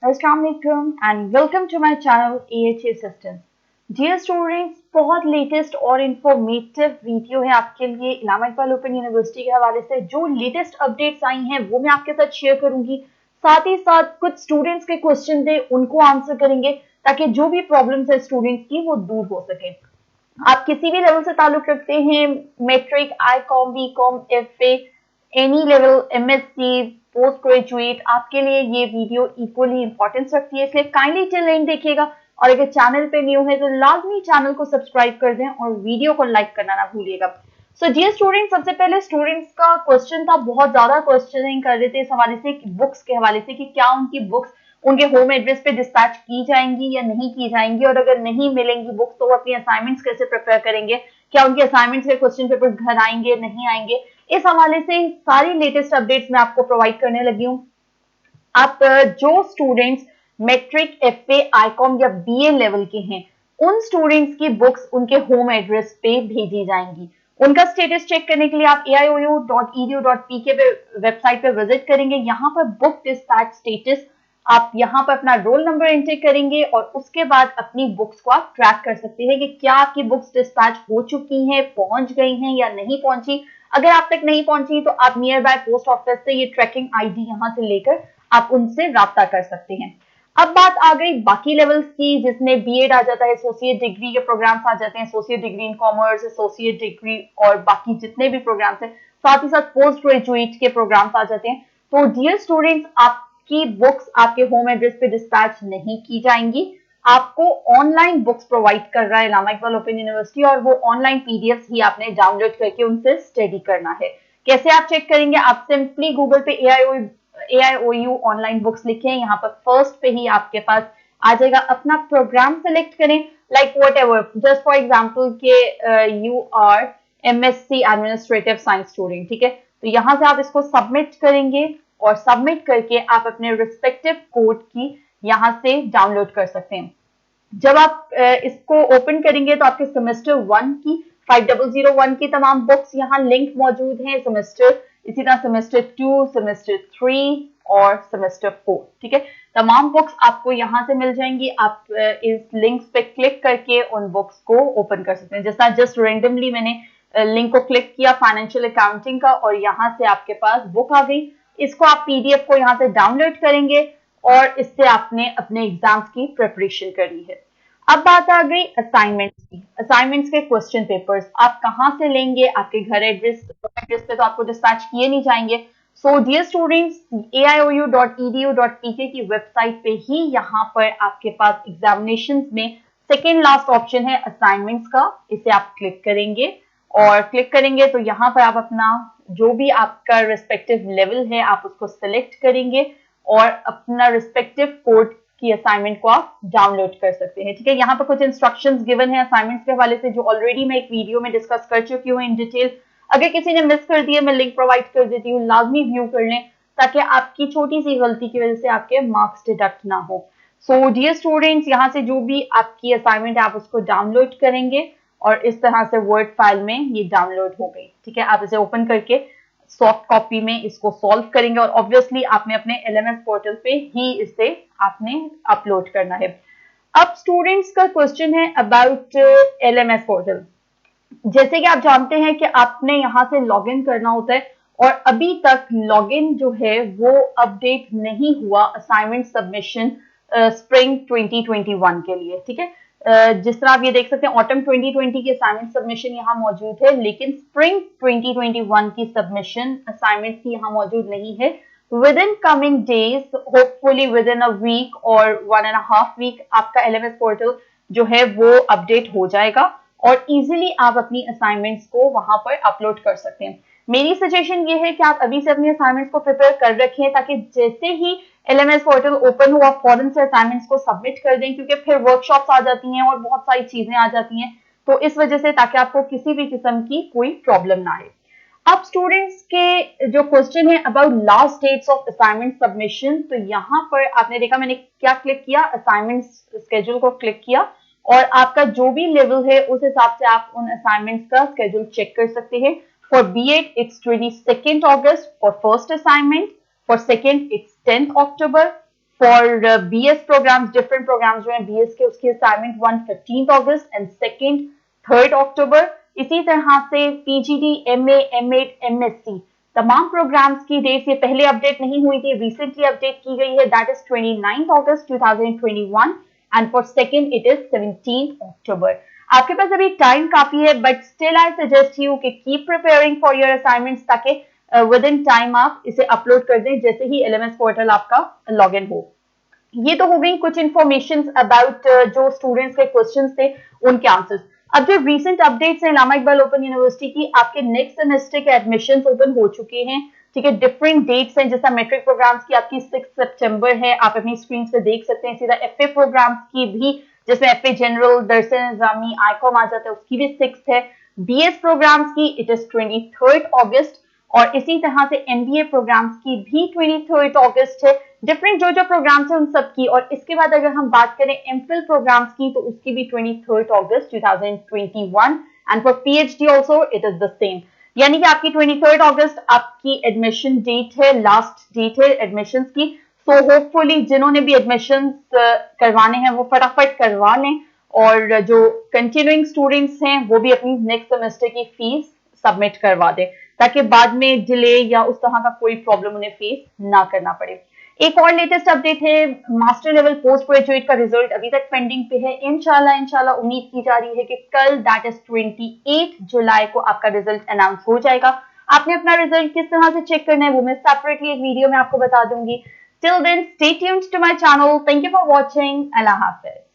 Assalamualaikum and welcome to my channel AIOU Assistance. Dear students, बहुत latest और informative video है आपके लिए अल्लामा इकबाल ओपन यूनिवर्सिटी के हवाले से। जो लेटेस्ट अपडेट्स आई हैं वो मैं आपके साथ शेयर करूंगी। साथ ही साथ कुछ स्टूडेंट्स के क्वेश्चन थे उनको आंसर करेंगे ताकि जो भी प्रॉब्लम्स है स्टूडेंट्स की वो दूर हो सके। आप किसी भी लेवल से ताल्लुक रखते हैं, matric, ICOM, B.Com, FA, any level, MSC, post graduate, आपके लिए ये वीडियो इक्वली इंपॉर्टेंस रखती है, इसलिए काइंडली टिल एंड देखिएगा। और अगर चैनल पे न्यू है तो लाजमी चैनल को सब्सक्राइब कर दें और वीडियो को लाइक करना ना भूलिएगा। सो डियर स्टूडेंट, सबसे पहले स्टूडेंट्स का क्वेश्चन था, बहुत ज्यादा क्वेश्चनिंग कर रहे थे इस हवाले से, बुक्स के हवाले से कि क्या उनकी बुक्स उनके होम एड्रेस पे डिस्पैच की जाएंगी या नहीं की जाएंगी, और अगर नहीं मिलेंगी बुक्स तो वो अपनी असाइनमेंट्स कैसे प्रिपेयर करेंगे, क्या उनके असाइनमेंट्स के क्वेश्चन पेपर्स घर आएंगे नहीं आएंगे। इस हवाले से सारी लेटेस्ट अपडेट्स मैं आपको प्रोवाइड करने लगी हूँ। आप जो स्टूडेंट्स मैट्रिक, FA, ICOM या BA लेवल के हैं उन स्टूडेंट्स की बुक्स उनके होम एड्रेस पे भेजी जाएंगी। उनका स्टेटस चेक करने के लिए आप AIOU.edu.pk पे वेबसाइट पे विजिट करेंगे। यहाँ पर बुक डिस्पैच स्टेटस, आप यहाँ पर अपना रोल नंबर एंटर करेंगे और उसके बाद अपनी बुक्स को आप ट्रैक कर सकते हैं कि क्या आपकी बुक्स डिस्पैच हो चुकी हैं, पहुंच गई हैं या नहीं पहुंची। अगर आप तक नहीं पहुंची तो आप नियर बाय पोस्ट ऑफिस से ये ट्रैकिंग ID यहाँ से लेकर आप उनसे राब्ता कर सकते हैं। अब बात आ गई बाकी लेवल्स की, जिसमें B.Ed आ जाता है, एसोसिएट डिग्री के प्रोग्राम्स आ जाते हैं, associate degree in commerce, associate degree और बाकी जितने भी प्रोग्राम्स हैं, साथ ही साथ पोस्ट ग्रेजुएट के प्रोग्राम्स आ जाते हैं। तो डियर स्टूडेंट्स, आपकी बुक्स आपके होम एड्रेस पे डिस्पैच नहीं की जाएंगी। आपको ऑनलाइन बुक्स प्रोवाइड कर रहा है अल्लामा इकबाल ओपन यूनिवर्सिटी, और वो ऑनलाइन PDFs ही आपने डाउनलोड करके उनसे स्टडी करना है। कैसे आप चेक करेंगे? आप सिंपली गूगल पे AIOU ऑनलाइन बुक्स लिखें, यहाँ पर फर्स्ट पे ही आपके पास आ जाएगा। अपना प्रोग्राम सेलेक्ट करें, like whatever, just for example के you are MSC administrative science student, ठीक है। तो यहाँ से आप इसको सबमिट करेंगे और सबमिट करके आप अपने रिस्पेक्टिव कोड की यहाँ से डाउनलोड कर सकते हैं। जब आप इसको ओपन करेंगे तो आपके सेमेस्टर 1 की 5001 की तमाम बुक्स यहाँ लिंक मौजूद हैं, सेमेस्टर, इसी तरह सेमेस्टर 2, सेमेस्टर 3 और सेमेस्टर 4, ठीक है। तमाम बुक्स आपको यहाँ से मिल जाएंगी। आप इस लिंक्स पे क्लिक करके उन बुक्स को ओपन कर सकते हैं। जैसा जस्ट रेंडमली मैंने लिंक को क्लिक किया फाइनेंशियल अकाउंटिंग का, और यहाँ से आपके पास बुक आ गई। इसको आप PDF को यहाँ से डाउनलोड करेंगे और इससे आपने अपने एग्जाम्स की प्रिपरेशन करनी है। अब बात आ गई असाइनमेंट्स की। असाइनमेंट्स के क्वेश्चन पेपर्स आप कहाँ से लेंगे? आपके घर एड्रेस पे तो आपको डिस्पैच किए नहीं जाएंगे। सो डियर स्टूडेंट्स, AIOU.edu.pk की वेबसाइट पे ही यहाँ पर आपके पास एग्जामिनेशन में सेकेंड लास्ट ऑप्शन है असाइनमेंट्स का, इसे आप क्लिक करेंगे और क्लिक करेंगे तो यहाँ पर आप अपना जो भी आपका रिस्पेक्टिव लेवल है आप उसको सिलेक्ट करेंगे और अपना रिस्पेक्टिव कोड की असाइनमेंट को आप डाउनलोड कर सकते हैं, ठीक है। यहाँ पर कुछ इंस्ट्रक्शंस गिवन है असाइनमेंट्स के हवाले से, जो ऑलरेडी मैं एक वीडियो में डिस्कस कर चुकी हूँ इन डिटेल। अगर किसी ने मिस कर दिया, मैं लिंक प्रोवाइड कर देती हूँ, लाजमी व्यू कर लें ताकि आपकी छोटी सी गलती की वजह से आपके मार्क्स डिडक्ट ना हो। सो डियर स्टूडेंट्स, यहाँ से जो भी आपकी असाइनमेंट है आप उसको डाउनलोड करेंगे और इस तरह से वर्ड फाइल में ये डाउनलोड हो गई, ठीक है। आप इसे ओपन करके सॉफ्ट कॉपी में इसको सॉल्व करेंगे और ऑब्वियसली आपने अपने LMS पोर्टल पे ही इसे आपने अपलोड करना है। अब स्टूडेंट्स का क्वेश्चन है अबाउट LMS पोर्टल। जैसे कि आप जानते हैं कि आपने यहाँ से लॉगिन करना होता है और अभी तक लॉगिन जो है वो अपडेट नहीं हुआ असाइनमेंट सबमिशन स्प्रिंग 2021 के लिए, ठीक है। जिस तरह आप ये देख सकते हैं ऑटम 2020 की असाइनमेंट सबमिशन यहाँ मौजूद है, लेकिन स्प्रिंग 2021 की सबमिशन असाइनमेंट की यहाँ मौजूद नहीं है। Within coming days, hopefully within a week और 1.5 वीक आपका LMS पोर्टल जो है वो अपडेट हो जाएगा और इजीली आप अपनी असाइनमेंट्स को वहां पर अपलोड कर सकते हैं। मेरी सजेशन ये है कि आप अभी से अपनी असाइनमेंट्स को प्रिपेयर कर रखें ताकि जैसे ही LMS पोर्टल ओपन हुआ फौरन से असाइनमेंट्स को सबमिट कर दें, क्योंकि फिर वर्कशॉप्स आ जाती हैं और बहुत सारी चीजें आ जाती हैं, तो इस वजह से ताकि आपको किसी भी किस्म की कोई प्रॉब्लम ना आए। अब स्टूडेंट्स के जो क्वेश्चन है about last dates of assignment submission, तो यहाँ पर आपने देखा मैंने क्या क्लिक किया, असाइनमेंट स्केड्यूल को क्लिक किया और आपका जो भी लेवल है उस हिसाब से आप उन असाइनमेंट्स का स्केड्यूल चेक कर सकते हैं। For B.Ed it's 22nd August for first assignment, for second it's 10th October, for BS programmes, different programmes जो हैं BS के, उसकी असाइनमेंट 1 15 अगस्त एंड सेकेंड 3 अक्टूबर। इसी तरह से PGD, MA, M.ED, MSC तमाम प्रोग्राम्स की डेट्स ये पहले अपडेट नहीं हुई थी, रिसेंटली अपडेट की गई है, that is 29 August 2021 and for second it is 17 October. आपके पास अभी टाइम काफी है, but still I suggest you कि keep preparing for your assignments ताकि विद इन टाइम आप इसे अपलोड कर दें जैसे ही LMS पोर्टल आपका लॉग इन हो। ये तो हो गई कुछ इन्फॉर्मेशन अबाउट जो स्टूडेंट्स के क्वेश्चंस थे उनके आंसर्स। अब जो रीसेंट अपडेट्स हैं अल्लामा इकबाल ओपन यूनिवर्सिटी की, आपके नेक्स्ट सेमेस्टर के एडमिशंस ओपन हो चुके हैं, ठीक है। डिफरेंट डेट्स हैं, जैसा मैट्रिक प्रोग्राम्स की आपकी 6 सितंबर है, आप अपनी स्क्रीन पे देख सकते हैं। सीधा FA प्रोग्राम्स की भी, जिसमें FA जनरल, दरसन निजामी, ICOM आ जाता है, उसकी भी 6 है। BS प्रोग्राम्स की इट इज 23 अगस्त और इसी तरह से MBA प्रोग्राम्स की भी 23 अगस्त है। डिफरेंट जो प्रोग्राम्स है उन सब की। और इसके बाद अगर हम बात करें MPhil प्रोग्राम्स की तो उसकी भी 23 अगस्त 2021 and for PhD also it is the same. यानी कि आपकी 23 अगस्त आपकी एडमिशन डेट है, लास्ट डेट है एडमिशन की। सो होपफुली जिन्होंने भी एडमिशन करवाने हैं वो फटाफट करवा लें और जो कंटिन्यूइंग स्टूडेंट्स हैं वो भी अपनी नेक्स्ट सेमेस्टर की फीस सबमिट करवा दें ताकि बाद में डिले या उस तरह का कोई प्रॉब्लम उन्हें फेस ना करना पड़े। एक और लेटेस्ट अपडेट है, मास्टर लेवल पोस्ट ग्रेजुएट का रिजल्ट अभी तक पेंडिंग पे है। इंशाल्लाह उम्मीद की जा रही है कि कल दैट इज 28 जुलाई को आपका रिजल्ट अनाउंस हो जाएगा। आपने अपना रिजल्ट किस तरह से चेक करना है वो मैं सेपरेटली एक वीडियो में आपको बता दूंगी। Till then stay tuned to my channel. Thank you for watching. अल्लाह हाफिज।